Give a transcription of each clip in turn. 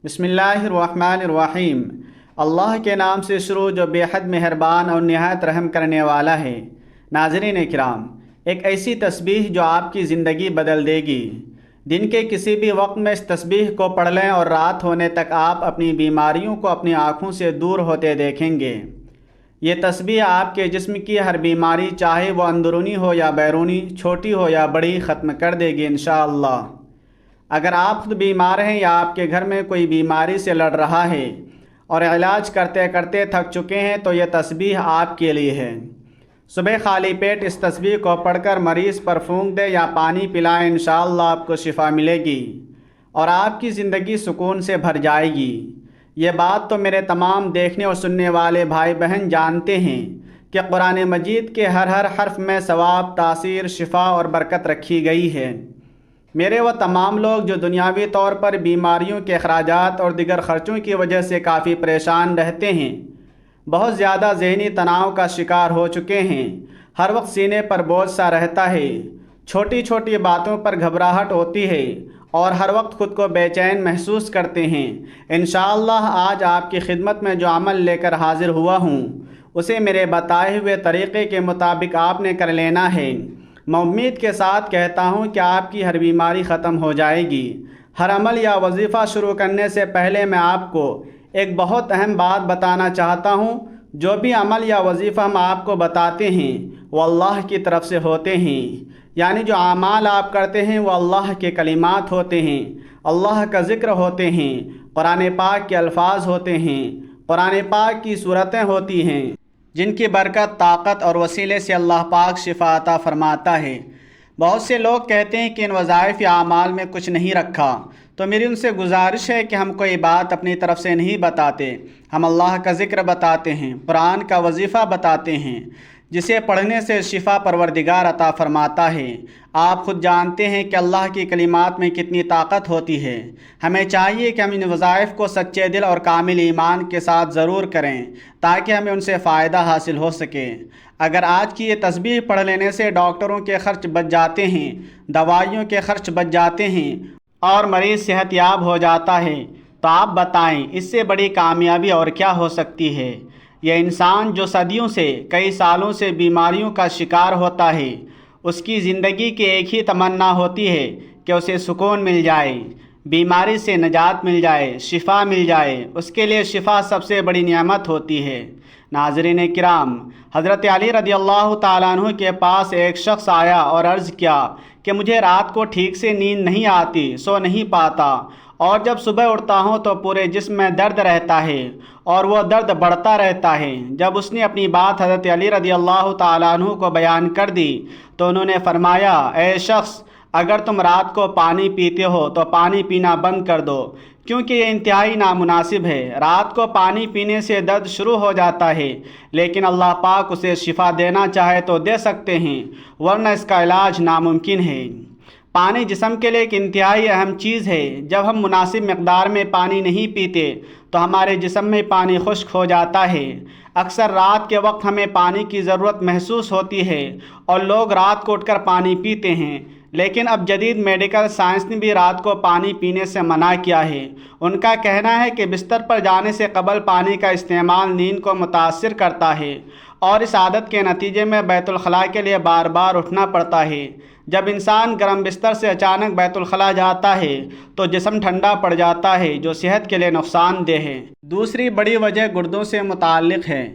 بسم اللہ الرحمن الرحیم۔ اللہ کے نام سے شروع جو بے حد مہربان اور نہایت رحم کرنے والا ہے۔ ناظرین کرام، ایک ایسی تسبیح جو آپ کی زندگی بدل دے گی۔ دن کے کسی بھی وقت میں اس تسبیح کو پڑھ لیں اور رات ہونے تک آپ اپنی بیماریوں کو اپنی آنکھوں سے دور ہوتے دیکھیں گے۔ یہ تسبیح آپ کے جسم کی ہر بیماری، چاہے وہ اندرونی ہو یا بیرونی، چھوٹی ہو یا بڑی، ختم کر دے گی انشاءاللہ۔ اگر آپ خود بیمار ہیں یا آپ کے گھر میں کوئی بیماری سے لڑ رہا ہے اور علاج کرتے کرتے تھک چکے ہیں تو یہ تسبیح آپ کے لیے ہے۔ صبح خالی پیٹ اس تسبیح کو پڑھ کر مریض پر پھونک دے یا پانی پلائیں، انشاءاللہ آپ کو شفا ملے گی اور آپ کی زندگی سکون سے بھر جائے گی۔ یہ بات تو میرے تمام دیکھنے اور سننے والے بھائی بہن جانتے ہیں کہ قرآن مجید کے ہر حرف میں ثواب، تاثیر، شفا اور برکت رکھی گئی ہے۔ میرے وہ تمام لوگ جو دنیاوی طور پر بیماریوں کے اخراجات اور دیگر خرچوں کی وجہ سے کافی پریشان رہتے ہیں، بہت زیادہ ذہنی تناؤ کا شکار ہو چکے ہیں، ہر وقت سینے پر بوجھ سا رہتا ہے، چھوٹی چھوٹی باتوں پر گھبراہٹ ہوتی ہے اور ہر وقت خود کو بے چین محسوس کرتے ہیں، انشاءاللہ آج آپ کی خدمت میں جو عمل لے کر حاضر ہوا ہوں اسے میرے بتائے ہوئے طریقے کے مطابق آپ نے کر لینا ہے۔ میں امید کے ساتھ کہتا ہوں کہ آپ کی ہر بیماری ختم ہو جائے گی۔ ہر عمل یا وظیفہ شروع کرنے سے پہلے میں آپ کو ایک بہت اہم بات بتانا چاہتا ہوں۔ جو بھی عمل یا وظیفہ ہم آپ کو بتاتے ہیں وہ اللہ کی طرف سے ہوتے ہیں، یعنی جو اعمال آپ کرتے ہیں وہ اللہ کے کلمات ہوتے ہیں، اللہ کا ذکر ہوتے ہیں، قرآن پاک کے الفاظ ہوتے ہیں، قرآن پاک کی صورتیں ہوتی ہیں جن کی برکت، طاقت اور وسیلے سے اللہ پاک شفا عطا فرماتا ہے۔ بہت سے لوگ کہتے ہیں کہ ان وظائف یا اعمال میں کچھ نہیں رکھا، تو میری ان سے گزارش ہے کہ ہم کوئی بات اپنی طرف سے نہیں بتاتے، ہم اللہ کا ذکر بتاتے ہیں، قرآن کا وظیفہ بتاتے ہیں جسے پڑھنے سے شفا پروردگار عطا فرماتا ہے۔ آپ خود جانتے ہیں کہ اللہ کی کلمات میں کتنی طاقت ہوتی ہے۔ ہمیں چاہیے کہ ہم ان وظائف کو سچے دل اور کامل ایمان کے ساتھ ضرور کریں تاکہ ہمیں ان سے فائدہ حاصل ہو سکے۔ اگر آج کی یہ تسبیح پڑھ لینے سے ڈاکٹروں کے خرچ بچ جاتے ہیں، دوائیوں کے خرچ بچ جاتے ہیں اور مریض صحت یاب ہو جاتا ہے تو آپ بتائیں اس سے بڑی کامیابی اور کیا ہو سکتی ہے؟ یہ انسان جو صدیوں سے، کئی سالوں سے بیماریوں کا شکار ہوتا ہے، اس کی زندگی کی ایک ہی تمنا ہوتی ہے کہ اسے سکون مل جائے، بیماری سے نجات مل جائے، شفا مل جائے۔ اس کے لیے شفا سب سے بڑی نعمت ہوتی ہے۔ ناظرین کرام، حضرت علی رضی اللہ تعالیٰ عنہ کے پاس ایک شخص آیا اور عرض کیا کہ مجھے رات کو ٹھیک سے نیند نہیں آتی، سو نہیں پاتا، اور جب صبح اٹھتا ہوں تو پورے جسم میں درد رہتا ہے اور وہ درد بڑھتا رہتا ہے۔ جب اس نے اپنی بات حضرت علی رضی اللہ تعالیٰ عنہ کو بیان کر دی تو انہوں نے فرمایا، اے شخص، اگر تم رات کو پانی پیتے ہو تو پانی پینا بند کر دو، کیونکہ یہ انتہائی نامناسب ہے۔ رات کو پانی پینے سے درد شروع ہو جاتا ہے، لیکن اللہ پاک اسے شفا دینا چاہے تو دے سکتے ہیں، ورنہ اس کا علاج ناممکن ہے۔ پانی جسم کے لیے ایک انتہائی اہم چیز ہے۔ جب ہم مناسب مقدار میں پانی نہیں پیتے تو ہمارے جسم میں پانی خشک ہو جاتا ہے۔ اکثر رات کے وقت ہمیں پانی کی ضرورت محسوس ہوتی ہے اور لوگ رات کو اٹھ کر پانی پیتے ہیں، لیکن اب جدید میڈیکل سائنس نے بھی رات کو پانی پینے سے منع کیا ہے۔ ان کا کہنا ہے کہ بستر پر جانے سے قبل پانی کا استعمال نیند کو متاثر کرتا ہے اور اس عادت کے نتیجے میں بیت الخلاء کے لیے بار بار اٹھنا پڑتا ہے۔ جب انسان گرم بستر سے اچانک بیت الخلاء جاتا ہے تو جسم ٹھنڈا پڑ جاتا ہے، جو صحت کے لیے نقصان دہ ہے۔ دوسری بڑی وجہ گردوں سے متعلق ہے۔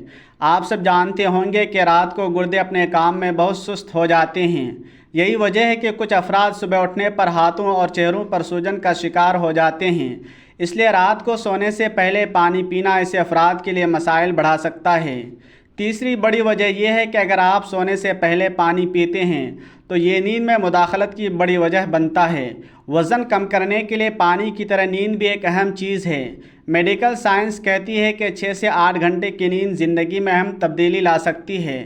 آپ سب جانتے ہوں گے کہ رات کو گردے اپنے کام میں بہت سست ہو جاتے ہیں۔ یہی وجہ ہے کہ کچھ افراد صبح اٹھنے پر ہاتھوں اور چہروں پر سوجن کا شکار ہو جاتے ہیں۔ اس لیے رات کو سونے سے پہلے پانی پینا ایسے افراد کے لیے مسائل بڑھا سکتا ہے۔ تیسری بڑی وجہ یہ ہے کہ اگر آپ سونے سے پہلے پانی پیتے ہیں تو یہ نیند میں مداخلت کی بڑی وجہ بنتا ہے۔ وزن کم کرنے کے لیے پانی کی طرح نیند بھی ایک اہم چیز ہے۔ میڈیکل سائنس کہتی ہے کہ 6 سے 8 گھنٹے کی نیند زندگی میں اہم تبدیلی لا سکتی ہے۔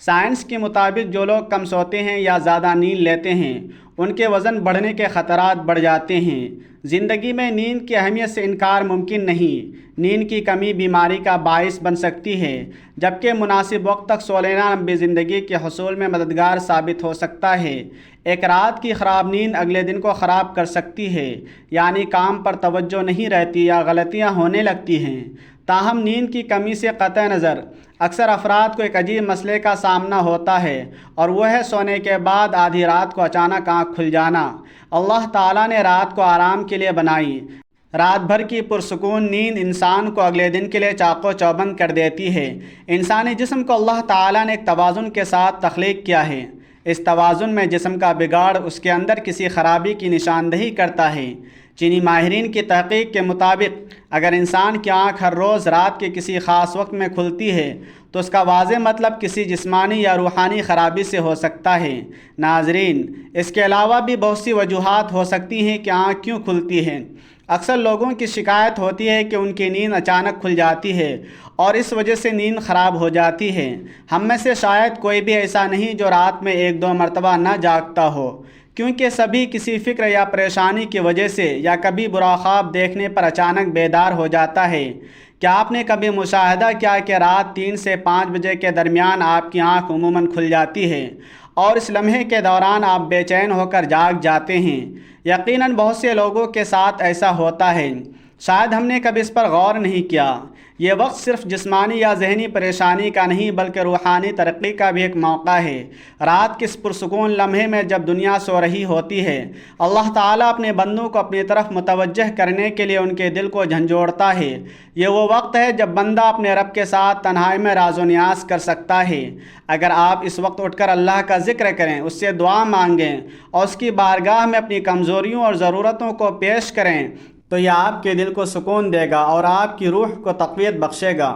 سائنس کے مطابق جو لوگ کم سوتے ہیں یا زیادہ نیند لیتے ہیں ان کے وزن بڑھنے کے خطرات بڑھ جاتے ہیں۔ زندگی میں نیند کی اہمیت سے انکار ممکن نہیں۔ نیند کی کمی بیماری کا باعث بن سکتی ہے، جبکہ مناسب وقت تک سو لینا لمبی زندگی کے حصول میں مددگار ثابت ہو سکتا ہے۔ ایک رات کی خراب نیند اگلے دن کو خراب کر سکتی ہے، یعنی کام پر توجہ نہیں رہتی یا غلطیاں ہونے لگتی ہیں۔ تاہم نیند کی کمی سے قطع نظر اکثر افراد کو ایک عجیب مسئلے کا سامنا ہوتا ہے، اور وہ ہے سونے کے بعد آدھی رات کو اچانک آنکھ کھل جانا۔ اللہ تعالیٰ نے رات کو آرام کے لیے بنائی۔ رات بھر کی پرسکون نیند انسان کو اگلے دن کے لیے چاق و چوبند کر دیتی ہے۔ انسانی جسم کو اللہ تعالیٰ نے ایک توازن کے ساتھ تخلیق کیا ہے۔ اس توازن میں جسم کا بگاڑ اس کے اندر کسی خرابی کی نشاندہی کرتا ہے۔ چینی ماہرین کی تحقیق کے مطابق اگر انسان کی آنکھ ہر روز رات کے کسی خاص وقت میں کھلتی ہے تو اس کا واضح مطلب کسی جسمانی یا روحانی خرابی سے ہو سکتا ہے۔ ناظرین، اس کے علاوہ بھی بہت سی وجوہات ہو سکتی ہیں کہ آنکھ کیوں کھلتی ہے۔ اکثر لوگوں کی شکایت ہوتی ہے کہ ان کی نیند اچانک کھل جاتی ہے اور اس وجہ سے نیند خراب ہو جاتی ہے۔ ہم میں سے شاید کوئی بھی ایسا نہیں جو رات میں ایک دو مرتبہ نہ جاگتا ہو، کیونکہ سبھی کسی فکر یا پریشانی کی وجہ سے یا کبھی برا خواب دیکھنے پر اچانک بیدار ہو جاتا ہے۔ کیا آپ نے کبھی مشاہدہ کیا کہ رات 3 سے 5 بجے کے درمیان آپ کی آنکھ عموماً کھل جاتی ہے اور اس لمحے کے دوران آپ بے چین ہو کر جاگ جاتے ہیں؟ یقیناً بہت سے لوگوں کے ساتھ ایسا ہوتا ہے۔ شاید ہم نے کبھی اس پر غور نہیں کیا۔ یہ وقت صرف جسمانی یا ذہنی پریشانی کا نہیں بلکہ روحانی ترقی کا بھی ایک موقع ہے۔ رات کے اس پرسکون لمحے میں جب دنیا سو رہی ہوتی ہے، اللہ تعالیٰ اپنے بندوں کو اپنی طرف متوجہ کرنے کے لیے ان کے دل کو جھنجھوڑتا ہے۔ یہ وہ وقت ہے جب بندہ اپنے رب کے ساتھ تنہائی میں راز و نیاز کر سکتا ہے۔ اگر آپ اس وقت اٹھ کر اللہ کا ذکر کریں، اس سے دعا مانگیں اور اس کی بارگاہ میں اپنی کمزوریوں اور ضرورتوں کو پیش کریں تو یہ آپ کے دل کو سکون دے گا اور آپ کی روح کو تقویت بخشے گا۔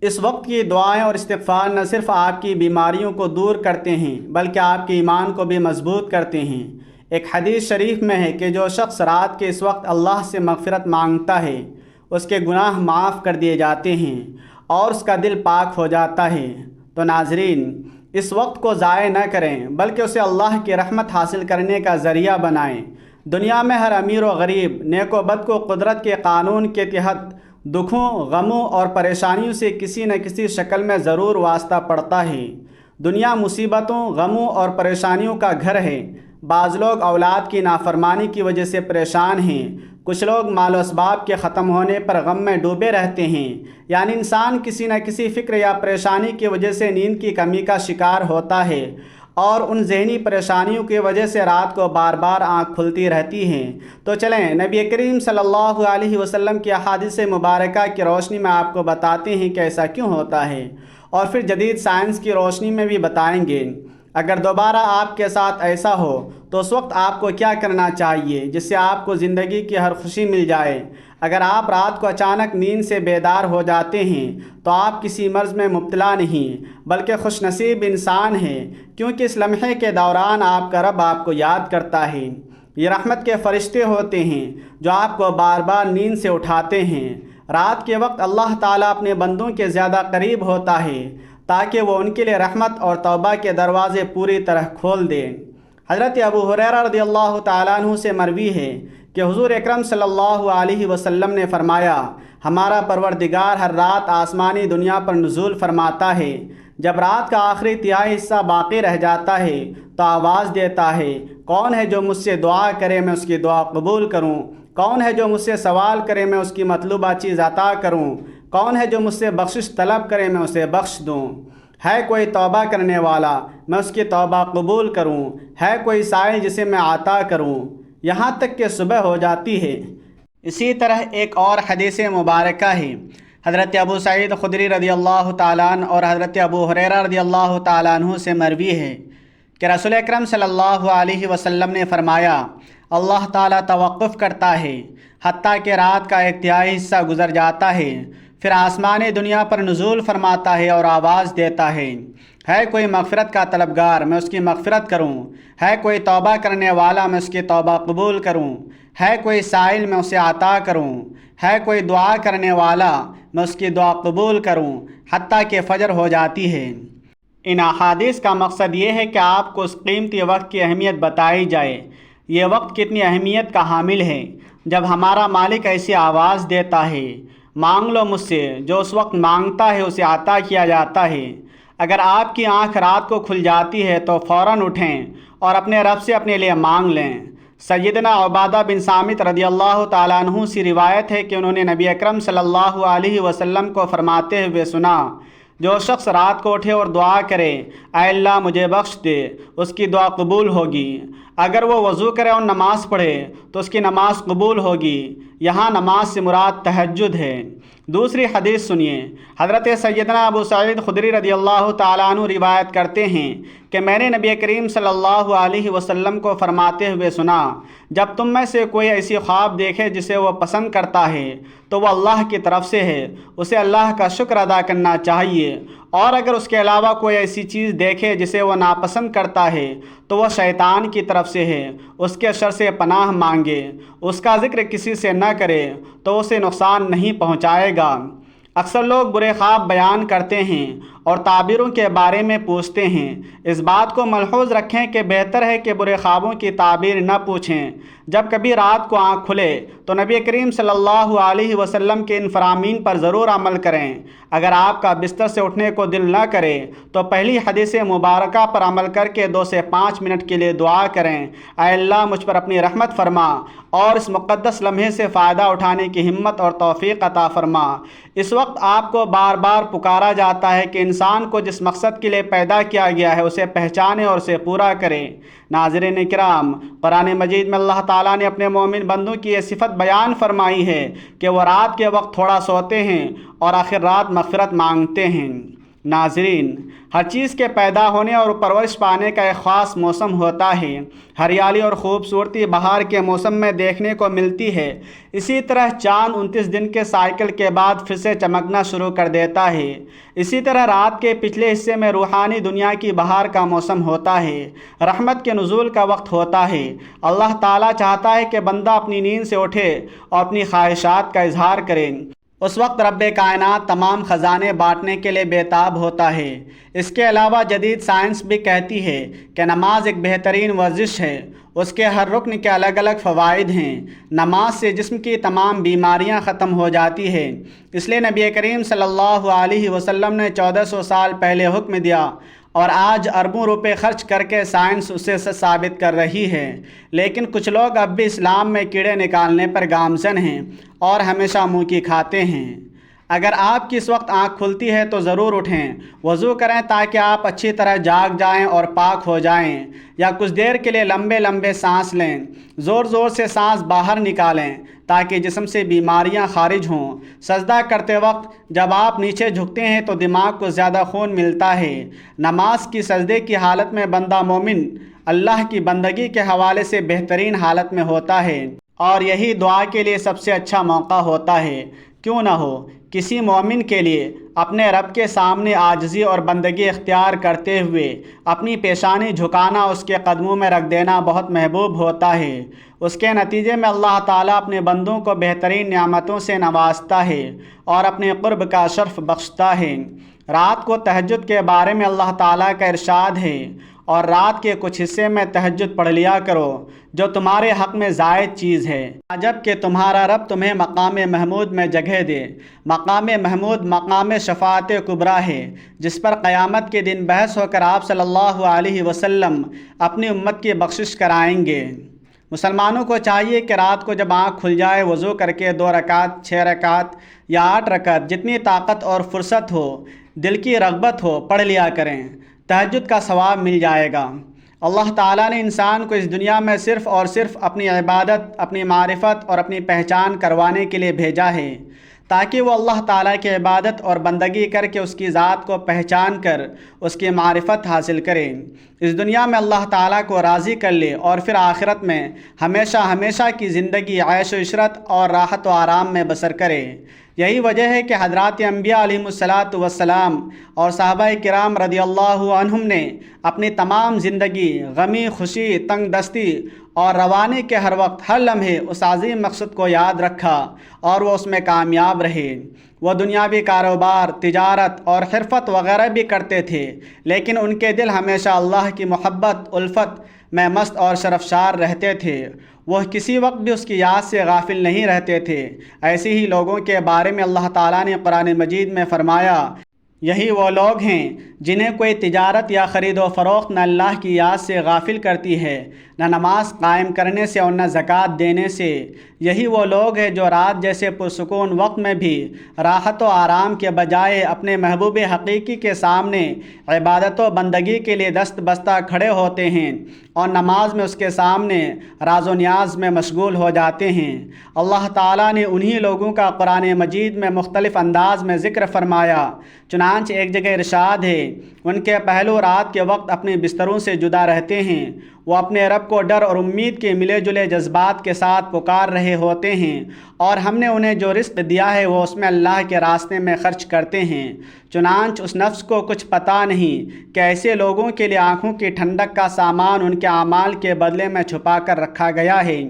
اس وقت کی دعائیں اور استغفار نہ صرف آپ کی بیماریوں کو دور کرتے ہیں بلکہ آپ کے ایمان کو بھی مضبوط کرتے ہیں۔ ایک حدیث شریف میں ہے کہ جو شخص رات کے اس وقت اللہ سے مغفرت مانگتا ہے، اس کے گناہ معاف کر دیے جاتے ہیں اور اس کا دل پاک ہو جاتا ہے۔ تو ناظرین، اس وقت کو ضائع نہ کریں بلکہ اسے اللہ کی رحمت حاصل کرنے کا ذریعہ بنائیں۔ دنیا میں ہر امیر و غریب، نیک و بد کو قدرت کے قانون کے تحت دکھوں، غموں اور پریشانیوں سے کسی نہ کسی شکل میں ضرور واسطہ پڑتا ہے۔ دنیا مصیبتوں، غموں اور پریشانیوں کا گھر ہے۔ بعض لوگ اولاد کی نافرمانی کی وجہ سے پریشان ہیں، کچھ لوگ مال و اسباب کے ختم ہونے پر غم میں ڈوبے رہتے ہیں۔ یعنی انسان کسی نہ کسی فکر یا پریشانی کی وجہ سے نیند کی کمی کا شکار ہوتا ہے، اور ان ذہنی پریشانیوں کی وجہ سے رات کو بار بار آنکھ کھلتی رہتی ہیں۔ تو چلیں نبی کریم صلی اللہ علیہ وسلم کی احادیث مبارکہ کی روشنی میں آپ کو بتاتے ہیں کہ ایسا کیوں ہوتا ہے، اور پھر جدید سائنس کی روشنی میں بھی بتائیں گے۔ اگر دوبارہ آپ کے ساتھ ایسا ہو تو اس وقت آپ کو کیا کرنا چاہیے جس سے آپ کو زندگی کی ہر خوشی مل جائے۔ اگر آپ رات کو اچانک نیند سے بیدار ہو جاتے ہیں تو آپ کسی مرض میں مبتلا نہیں بلکہ خوش نصیب انسان ہیں، کیونکہ اس لمحے کے دوران آپ کا رب آپ کو یاد کرتا ہے۔ یہ رحمت کے فرشتے ہوتے ہیں جو آپ کو بار بار نیند سے اٹھاتے ہیں۔ رات کے وقت اللہ تعالیٰ اپنے بندوں کے زیادہ قریب ہوتا ہے تاکہ وہ ان کے لیے رحمت اور توبہ کے دروازے پوری طرح کھول دے۔ حضرت ابو ہریرہ رضی اللہ تعالیٰ عنہ سے مروی ہے کہ حضور اکرم صلی اللہ علیہ وسلم نے فرمایا، ہمارا پروردگار ہر رات آسمانی دنیا پر نزول فرماتا ہے۔ جب رات کا آخری تہائی حصہ باقی رہ جاتا ہے تو آواز دیتا ہے، کون ہے جو مجھ سے دعا کرے میں اس کی دعا قبول کروں؟ کون ہے جو مجھ سے سوال کرے میں اس کی مطلوبہ چیز عطا کروں؟ کون ہے جو مجھ سے بخشش طلب کرے میں اسے بخش دوں؟ ہے کوئی توبہ کرنے والا، میں اس کی توبہ قبول کروں؟ ہے کوئی سائل جسے میں عطا کروں؟ یہاں تک کہ صبح ہو جاتی ہے۔ اسی طرح ایک اور حدیث مبارکہ ہے، حضرت ابو سعید خدری رضی اللہ تعالیٰ عنہ اور حضرت ابو ہریرہ رضی اللہ تعالیٰ عنہ سے مروی ہے کہ رسول اکرم صلی اللہ علیہ وسلم نے فرمایا، اللہ تعالیٰ توقف کرتا ہے حتیٰ کہ رات کا ایک تہائی حصہ گزر جاتا ہے، پھر آسمانی دنیا پر نزول فرماتا ہے اور آواز دیتا ہے کوئی مغفرت کا طلبگار، میں اس کی مغفرت کروں؟ ہے کوئی توبہ کرنے والا، میں اس کی توبہ قبول کروں؟ ہے کوئی سائل، میں اسے عطا کروں؟ ہے کوئی دعا کرنے والا، میں اس کی دعا قبول کروں؟ حتیٰ کہ فجر ہو جاتی ہے۔ ان احادیث کا مقصد یہ ہے کہ آپ کو اس قیمتی وقت کی اہمیت بتائی جائے۔ یہ وقت کتنی اہمیت کا حامل ہے۔ جب ہمارا مالک ایسی آواز دیتا ہے، مانگ لو مجھ سے، جو اس وقت مانگتا ہے اسے عطا کیا جاتا ہے۔ اگر آپ کی آنکھ رات کو کھل جاتی ہے تو فوراً اٹھیں اور اپنے رب سے اپنے لیے مانگ لیں۔ سیدنا عبادہ بن صامت رضی اللہ تعالیٰ عنہ سے روایت ہے کہ انہوں نے نبی اکرم صلی اللہ علیہ وسلم کو فرماتے ہوئے سنا، جو شخص رات کو اٹھے اور دعا کرے، اے اللہ مجھے بخش دے، اس کی دعا قبول ہوگی۔ اگر وہ وضو کرے اور نماز پڑھے تو اس کی نماز قبول ہوگی۔ یہاں نماز سے مراد تہجد ہے۔ دوسری حدیث سنیے۔ حضرت سیدنا ابو سعید خدری رضی اللہ تعالیٰ عنہ روایت کرتے ہیں کہ میں نے نبی کریم صلی اللہ علیہ وسلم کو فرماتے ہوئے سنا، جب تم میں سے کوئی ایسی خواب دیکھے جسے وہ پسند کرتا ہے تو وہ اللہ کی طرف سے ہے، اسے اللہ کا شکر ادا کرنا چاہیے، اور اگر اس کے علاوہ کوئی ایسی چیز دیکھے جسے وہ ناپسند کرتا ہے تو وہ شیطان کی طرف سے ہے، اس کے شر سے پناہ مانگے، اس کا ذکر کسی سے نہ کرے تو اسے نقصان نہیں پہنچائے گا۔ اکثر لوگ برے خواب بیان کرتے ہیں اور تعبیروں کے بارے میں پوچھتے ہیں۔ اس بات کو ملحوظ رکھیں کہ بہتر ہے کہ برے خوابوں کی تعبیر نہ پوچھیں۔ جب کبھی رات کو آنکھ کھلے تو نبی کریم صلی اللہ علیہ وسلم کے ان فرامین پر ضرور عمل کریں۔ اگر آپ کا بستر سے اٹھنے کو دل نہ کرے تو پہلی حدیث مبارکہ پر عمل کر کے 2 سے 5 منٹ کے لیے دعا کریں، اے اللہ مجھ پر اپنی رحمت فرما اور اس مقدس لمحے سے فائدہ اٹھانے کی ہمت اور توفیق عطا فرما۔ اس وقت آپ کو بار بار پکارا جاتا ہے کہ انسان کو جس مقصد کے لیے پیدا کیا گیا ہے اسے پہچانے اور اسے پورا کرے۔ ناظرین کرام، قرآن مجید میں اللہ تعالیٰ نے اپنے مومن بندوں کی یہ صفت بیان فرمائی ہے کہ وہ رات کے وقت تھوڑا سوتے ہیں اور آخر رات مغفرت مانگتے ہیں۔ ناظرین، ہر چیز کے پیدا ہونے اور پرورش پانے کا ایک خاص موسم ہوتا ہے۔ ہریالی اور خوبصورتی بہار کے موسم میں دیکھنے کو ملتی ہے۔ اسی طرح چاند 29 دن کے سائیکل کے بعد پھر سے چمکنا شروع کر دیتا ہے۔ اسی طرح رات کے پچھلے حصے میں روحانی دنیا کی بہار کا موسم ہوتا ہے، رحمت کے نزول کا وقت ہوتا ہے۔ اللہ تعالیٰ چاہتا ہے کہ بندہ اپنی نیند سے اٹھے اور اپنی خواہشات کا اظہار کرے۔ اس وقت رب کائنات تمام خزانے بانٹنے کے لیے بےتاب ہوتا ہے۔ اس کے علاوہ جدید سائنس بھی کہتی ہے کہ نماز ایک بہترین ورزش ہے۔ اس کے ہر رکن کے الگ الگ فوائد ہیں۔ نماز سے جسم کی تمام بیماریاں ختم ہو جاتی ہیں۔ اس لیے نبی کریم صلی اللہ علیہ وسلم نے 1400 سال پہلے حکم دیا، اور آج اربوں روپے خرچ کر کے سائنس اسے ثابت کر رہی ہے۔ لیکن کچھ لوگ اب بھی اسلام میں کیڑے نکالنے پر گامزن ہیں اور ہمیشہ منہ کی کھاتے ہیں۔ اگر آپ کی اس وقت آنکھ کھلتی ہے تو ضرور اٹھیں، وضو کریں تاکہ آپ اچھی طرح جاگ جائیں اور پاک ہو جائیں، یا کچھ دیر کے لیے لمبے لمبے سانس لیں، زور زور سے سانس باہر نکالیں تاکہ جسم سے بیماریاں خارج ہوں۔ سجدہ کرتے وقت جب آپ نیچے جھکتے ہیں تو دماغ کو زیادہ خون ملتا ہے۔ نماز کی سجدے کی حالت میں بندہ مومن اللہ کی بندگی کے حوالے سے بہترین حالت میں ہوتا ہے، اور یہی دعا کے لیے سب سے اچھا موقع ہوتا ہے۔ کیوں نہ ہو، کسی مومن کے لیے اپنے رب کے سامنے عاجزی اور بندگی اختیار کرتے ہوئے اپنی پیشانی جھکانا، اس کے قدموں میں رکھ دینا بہت محبوب ہوتا ہے۔ اس کے نتیجے میں اللہ تعالیٰ اپنے بندوں کو بہترین نعمتوں سے نوازتا ہے اور اپنے قرب کا شرف بخشتا ہے۔ رات کو تہجد کے بارے میں اللہ تعالیٰ کا ارشاد ہے، اور رات کے کچھ حصے میں تہجد پڑھ لیا کرو جو تمہارے حق میں زائد چیز ہے، عجب کہ تمہارا رب تمہیں مقام محمود میں جگہ دے۔ مقام محمود مقام شفاعت کبریٰ ہے، جس پر قیامت کے دن بحث ہو کر آپ صلی اللہ علیہ وسلم اپنی امت کی بخشش کرائیں گے۔ مسلمانوں کو چاہیے کہ رات کو جب آنکھ کھل جائے وضو کر کے 2 رکعت، 6 رکعت یا 8 رکعت، جتنی طاقت اور فرصت ہو، دل کی رغبت ہو، پڑھ لیا کریں۔ تہجد کا ثواب مل جائے گا۔ اللہ تعالیٰ نے انسان کو اس دنیا میں صرف اور صرف اپنی عبادت، اپنی معرفت اور اپنی پہچان کروانے کے لیے بھیجا ہے، تاکہ وہ اللہ تعالیٰ کی عبادت اور بندگی کر کے اس کی ذات کو پہچان کر اس کی معرفت حاصل کرے، اس دنیا میں اللہ تعالیٰ کو راضی کر لے، اور پھر آخرت میں ہمیشہ ہمیشہ کی زندگی عیش و عشرت اور راحت و آرام میں بسر کرے۔ یہی وجہ ہے کہ حضرات انبیاء علیہم الصلاۃ والسلام اور صحابہ کرام رضی اللہ عنہم نے اپنی تمام زندگی غمی، خوشی، تنگ دستی اور روانے کے ہر وقت ہر لمحے اس عظیم مقصد کو یاد رکھا اور وہ اس میں کامیاب رہے۔ وہ دنیاوی کاروبار، تجارت اور حرفت وغیرہ بھی کرتے تھے، لیکن ان کے دل ہمیشہ اللہ کی محبت الفت میں مست اور شرفشار رہتے تھے۔ وہ کسی وقت بھی اس کی یاد سے غافل نہیں رہتے تھے۔ ایسے ہی لوگوں کے بارے میں اللہ تعالیٰ نے قرآن مجید میں فرمایا، یہی وہ لوگ ہیں جنہیں کوئی تجارت یا خرید و فروخت نہ اللہ کی یاد سے غافل کرتی ہے، نہ نماز قائم کرنے سے اور نہ زکوٰۃ دینے سے۔ یہی وہ لوگ ہیں جو رات جیسے پرسکون وقت میں بھی راحت و آرام کے بجائے اپنے محبوب حقیقی کے سامنے عبادت و بندگی کے لیے دست بستہ کھڑے ہوتے ہیں اور نماز میں اس کے سامنے راز و نیاز میں مشغول ہو جاتے ہیں۔ اللہ تعالیٰ نے انہی لوگوں کا قرآن مجید میں مختلف انداز میں ذکر فرمایا۔ چنانچہ ایک جگہ ارشاد ہے، ان کے پہلو رات کے وقت اپنے بستروں سے جدا رہتے ہیں، وہ اپنے رب کو ڈر اور امید کے ملے جلے جذبات کے ساتھ پکار رہے ہوتے ہیں، اور ہم نے انہیں جو رزق دیا ہے وہ اس میں اللہ کے راستے میں خرچ کرتے ہیں۔ چنانچہ اس نفس کو کچھ پتہ نہیں کہ ایسے لوگوں کے لیے آنکھوں کی ٹھنڈک کا سامان ان کے اعمال کے بدلے میں چھپا کر رکھا گیا ہے۔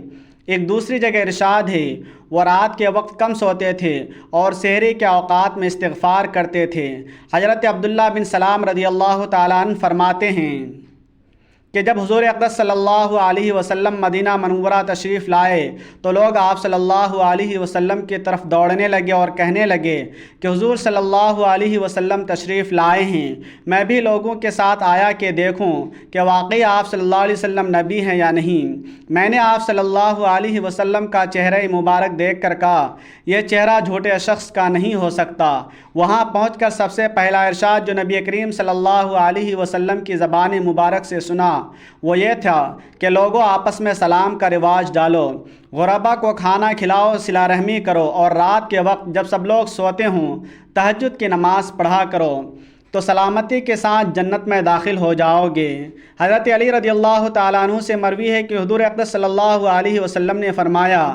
ایک دوسری جگہ ارشاد ہے، وہ رات کے وقت کم سوتے تھے اور سحری کے اوقات میں استغفار کرتے تھے۔ حضرت عبداللہ بن سلام رضی اللہ تعالیٰ عنہ فرماتے ہیں کہ جب حضور اقدس صلی اللہ علیہ وسلم مدینہ منورہ تشریف لائے تو لوگ آپ صلی اللہ علیہ وسلم کی طرف دوڑنے لگے اور کہنے لگے کہ حضور صلی اللہ علیہ وسلم تشریف لائے ہیں، میں بھی لوگوں کے ساتھ آیا کہ دیکھوں کہ واقعی آپ صلی اللہ علیہ وسلم نبی ہیں یا نہیں۔ میں نے آپ صلی اللہ علیہ وسلم کا چہرہ مبارک دیکھ کر کہا، یہ چہرہ جھوٹے شخص کا نہیں ہو سکتا۔ وہاں پہنچ کر سب سے پہلا ارشاد جو نبی کریم صلی اللہ علیہ وسلم کی زبان مبارک سے سنا وہ یہ تھا کہ لوگوں آپس میں سلام کا رواج ڈالو، غربا کو کھانا کھلاؤ، صلہ رحمی کرو، اور رات کے وقت جب سب لوگ سوتے ہوں تہجد کی نماز پڑھا کرو، تو سلامتی کے ساتھ جنت میں داخل ہو جاؤ گے۔ حضرت علی رضی اللہ تعالیٰ عنہ سے مروی ہے کہ حضور اقدس صلی اللہ علیہ وسلم نے فرمایا،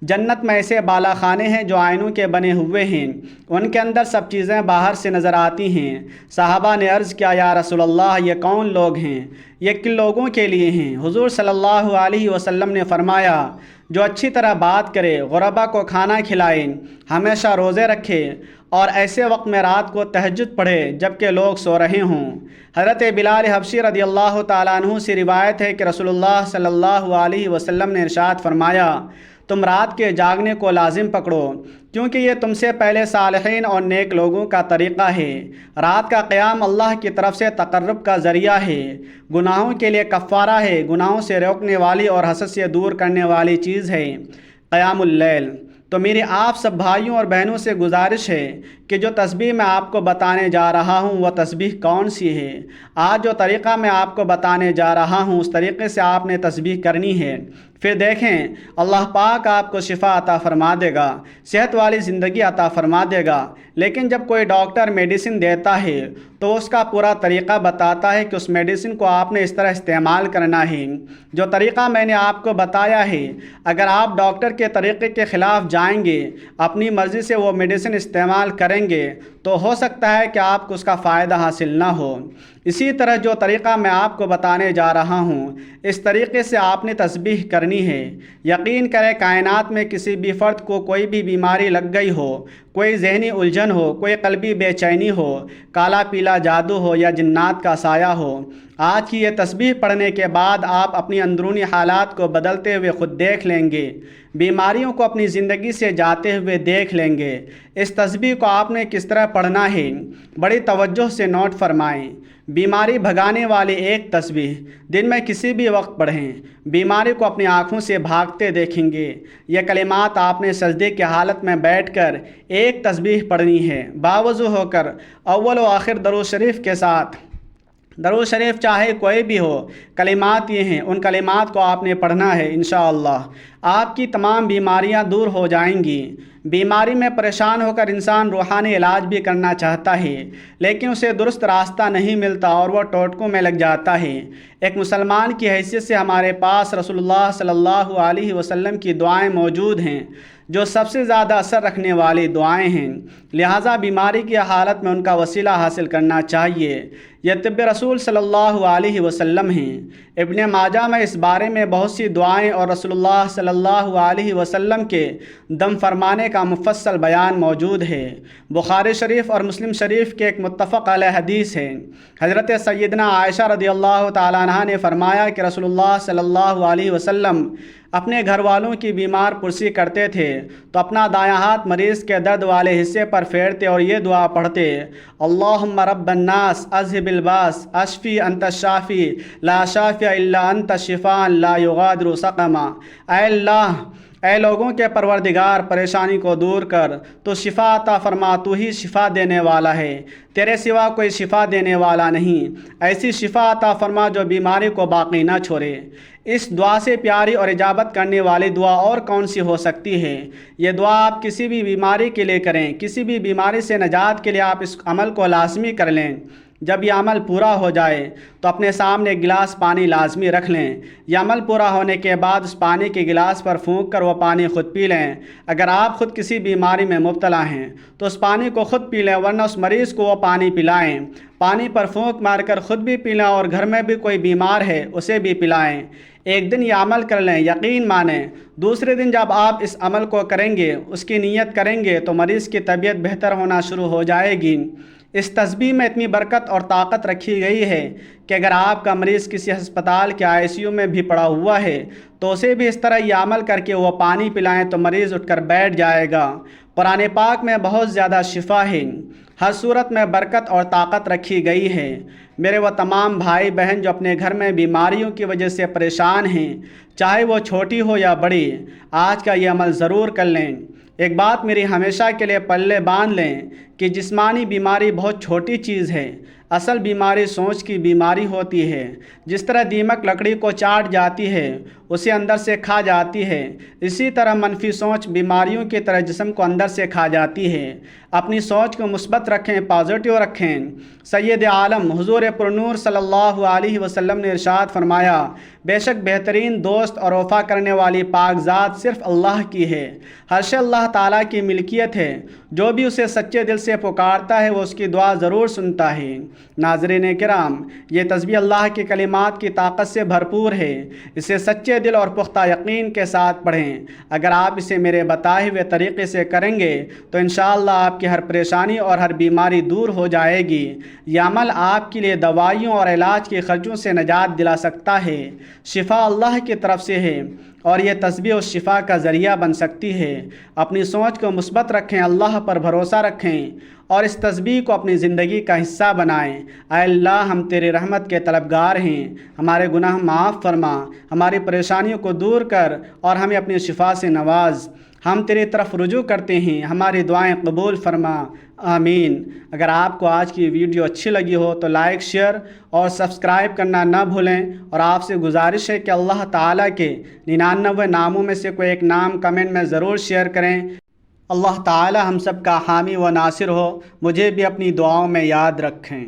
جنت میں ایسے بالا خانے ہیں جو آئینوں کے بنے ہوئے ہیں، ان کے اندر سب چیزیں باہر سے نظر آتی ہیں۔ صحابہ نے عرض کیا، یا رسول اللہ، یہ کون لوگ ہیں؟ یہ کن لوگوں کے لیے ہیں؟ حضور صلی اللہ علیہ وسلم نے فرمایا، جو اچھی طرح بات کرے، غربا کو کھانا کھلائے، ہمیشہ روزے رکھے، اور ایسے وقت میں رات کو تہجد پڑھے جبکہ لوگ سو رہے ہوں۔ حضرت بلال حبشی رضی اللہ تعالیٰ عنہ سے روایت ہے کہ رسول اللہ صلی اللہ علیہ وسلم نے ارشاد فرمایا، تم رات کے جاگنے کو لازم پکڑو، کیونکہ یہ تم سے پہلے صالحین اور نیک لوگوں کا طریقہ ہے۔ رات کا قیام اللہ کی طرف سے تقرب کا ذریعہ ہے، گناہوں کے لیے کفارہ ہے، گناہوں سے روکنے والی اور حسد سے دور کرنے والی چیز ہے قیام اللیل۔ تو میری آپ سب بھائیوں اور بہنوں سے گزارش ہے کہ جو تسبیح میں آپ کو بتانے جا رہا ہوں وہ تسبیح کون سی ہے؟ آج جو طریقہ میں آپ کو بتانے جا رہا ہوں اس طریقے سے آپ نے تسبیح کرنی ہے، پھر دیکھیں اللہ پاک آپ کو شفا عطا فرما دے گا، صحت والی زندگی عطا فرما دے گا۔ لیکن جب کوئی ڈاکٹر میڈیسن دیتا ہے تو اس کا پورا طریقہ بتاتا ہے کہ اس میڈیسن کو آپ نے اس طرح استعمال کرنا ہے۔ جو طریقہ میں نے آپ کو بتایا ہے، اگر آپ ڈاکٹر کے طریقے کے خلاف جائیں گے، اپنی مرضی سے وہ میڈیسن استعمال کریں گے، تو ہو سکتا ہے کہ آپ کو اس کا فائدہ حاصل نہ ہو۔ اسی طرح جو طریقہ میں آپ کو بتانے جا رہا ہوں اس طریقے سے آپ نے تسبیح کرنی ہے۔ یقین کریں کائنات میں کسی بھی فرد کو کوئی بھی بیماری لگ گئی ہو، کوئی ذہنی الجھن ہو، کوئی قلبی بے چینی ہو، کالا پیلا جادو ہو یا جنات کا سایہ ہو، آج کی یہ تسبیح پڑھنے کے بعد آپ اپنی اندرونی حالات کو بدلتے ہوئے خود دیکھ لیں گے، بیماریوں کو اپنی زندگی سے جاتے ہوئے دیکھ لیں گے۔ اس تسبیح کو آپ نے کس طرح پڑھنا ہے بڑی توجہ سے نوٹ فرمائیں۔ بیماری بھگانے والی ایک تسبیح دن میں کسی بھی وقت پڑھیں، بیماری کو اپنی آنکھوں سے بھاگتے دیکھیں گے۔ یہ کلمات آپ نے سجدے کی حالت میں بیٹھ کر ایک تسبیح پڑھنی ہے، باوضو ہو کر، اول و آخر درود شریف کے ساتھ۔ درود شریف چاہے کوئی بھی ہو، کلمات یہ ہیں، ان کلمات کو آپ نے پڑھنا ہے۔ انشاءاللہ آپ کی تمام بیماریاں دور ہو جائیں گی۔ بیماری میں پریشان ہو کر انسان روحانی علاج بھی کرنا چاہتا ہے، لیکن اسے درست راستہ نہیں ملتا اور وہ ٹوٹکوں میں لگ جاتا ہے۔ ایک مسلمان کی حیثیت سے ہمارے پاس رسول اللہ صلی اللہ علیہ وسلم کی دعائیں موجود ہیں، جو سب سے زیادہ اثر رکھنے والی دعائیں ہیں، لہٰذا بیماری کی حالت میں ان کا وسیلہ حاصل کرنا چاہیے۔ یہ طب رسول صلی اللہ علیہ وسلم ہیں۔ ابن ماجہ میں اس بارے میں بہت سی دعائیں اور رسول اللہ صلی اللہ علیہ وسلم کے دم فرمانے کا مفصل بیان موجود ہے۔ بخاری شریف اور مسلم شریف کے ایک متفق علیہ حدیث ہے۔ حضرت سیدنا عائشہ رضی اللہ تعالیٰ عنہا نے فرمایا کہ رسول اللہ صلی اللہ علیہ وسلم اپنے گھر والوں کی بیمار پرسی کرتے تھے تو اپنا دایاں ہاتھ مریض کے درد والے حصے پر پھیرتے اور یہ دعا پڑھتے: اللہم رب الناس اذہب الباس اشفی انت الشافی لا شافی الا انت شفاء لا یغادر سقما۔ اے اللہ، اے لوگوں کے پروردگار، پریشانی کو دور کر، تو شفا عطا فرما، تو ہی شفا دینے والا ہے، تیرے سوا کوئی شفا دینے والا نہیں۔ ایسی شفا عطا فرما جو بیماری کو باقی نہ چھوڑے۔ اس دعا سے پیاری اور اجابت کرنے والی دعا اور کون سی ہو سکتی ہے؟ یہ دعا آپ کسی بھی بیماری کے لیے کریں، کسی بھی بیماری سے نجات کے لیے آپ اس عمل کو لازمی کر لیں۔ جب یہ عمل پورا ہو جائے تو اپنے سامنے ایک گلاس پانی لازمی رکھ لیں۔ یہ عمل پورا ہونے کے بعد اس پانی کے گلاس پر پھونک کر وہ پانی خود پی لیں۔ اگر آپ خود کسی بیماری میں مبتلا ہیں تو اس پانی کو خود پی لیں، ورنہ اس مریض کو وہ پانی پلائیں۔ پانی پر پھونک مار کر خود بھی پی لیں اور گھر میں بھی کوئی بیمار ہے اسے بھی پلائیں۔ ایک دن یہ عمل کر لیں، یقین مانیں دوسرے دن جب آپ اس عمل کو کریں گے، اس کی نیت کریں گے تو مریض کی طبیعت بہتر ہونا شروع ہو جائے گی۔ اس تسبیح میں اتنی برکت اور طاقت رکھی گئی ہے کہ اگر آپ کا مریض کسی ہسپتال کے ICU میں بھی پڑا ہوا ہے تو اسے بھی اس طرح یہ عمل کر کے وہ پانی پلائیں تو مریض اٹھ کر بیٹھ جائے گا۔ قرآن پاک میں بہت زیادہ شفا ہے، ہر صورت میں برکت اور طاقت رکھی گئی ہے۔ میرے وہ تمام بھائی بہن جو اپنے گھر میں بیماریوں کی وجہ سے پریشان ہیں، چاہے وہ چھوٹی ہو یا بڑی، آج کا یہ عمل ضرور کر لیں۔ ایک بات میری ہمیشہ کے لیے پلے باندھ لیں کہ جسمانی بیماری بہت چھوٹی چیز ہے، اصل بیماری سوچ کی بیماری ہوتی ہے۔ جس طرح دیمک لکڑی کو چاٹ جاتی ہے، اسے اندر سے کھا جاتی ہے، اسی طرح منفی سوچ بیماریوں کی طرح جسم کو اندر سے کھا جاتی ہے۔ اپنی سوچ کو مثبت رکھیں، پازیٹیو رکھیں۔ سید عالم حضور پرنور صلی اللہ علیہ وسلم نے ارشاد فرمایا: بے شک بہترین دوست اور وفا کرنے والی پاک ذات صرف اللہ کی ہے، ہر شے اللہ تعالیٰ کی ملکیت ہے، جو بھی اسے سچے دل سے پکارتا ہے وہ اس کی دعا ضرور سنتا ہے۔ ناظرین کرام، یہ تسبیح اللہ کے کلمات کی طاقت سے بھرپور ہے، اسے سچے دل اور پختہ یقین کے ساتھ پڑھیں۔ اگر آپ اسے میرے بتائے ہوئے طریقے سے کریں گے تو انشاءاللہ آپ کی ہر پریشانی اور ہر بیماری دور ہو جائے گی۔ یہ عمل آپ کے لیے دوائیوں اور علاج کے خرچوں سے نجات دلا سکتا ہے۔ شفا اللہ کی طرف سے ہے اور یہ تسبیح اس شفا کا ذریعہ بن سکتی ہے۔ اپنی سوچ کو مثبت رکھیں، اللہ پر بھروسہ رکھیں اور اس تسبیح کو اپنی زندگی کا حصہ بنائیں۔ اے اللہ، ہم تیرے رحمت کے طلبگار ہیں، ہمارے گناہ معاف فرما، ہماری پریشانیوں کو دور کر اور ہمیں اپنی شفا سے نواز۔ ہم تیری طرف رجوع کرتے ہیں، ہماری دعائیں قبول فرما، آمین۔ اگر آپ کو آج کی ویڈیو اچھی لگی ہو تو لائک، شیئر اور سبسکرائب کرنا نہ بھولیں، اور آپ سے گزارش ہے کہ اللہ تعالیٰ کے 99 ناموں میں سے کوئی ایک نام کمنٹ میں ضرور شیئر کریں۔ اللہ تعالیٰ ہم سب کا حامی و ناصر ہو، مجھے بھی اپنی دعاؤں میں یاد رکھیں۔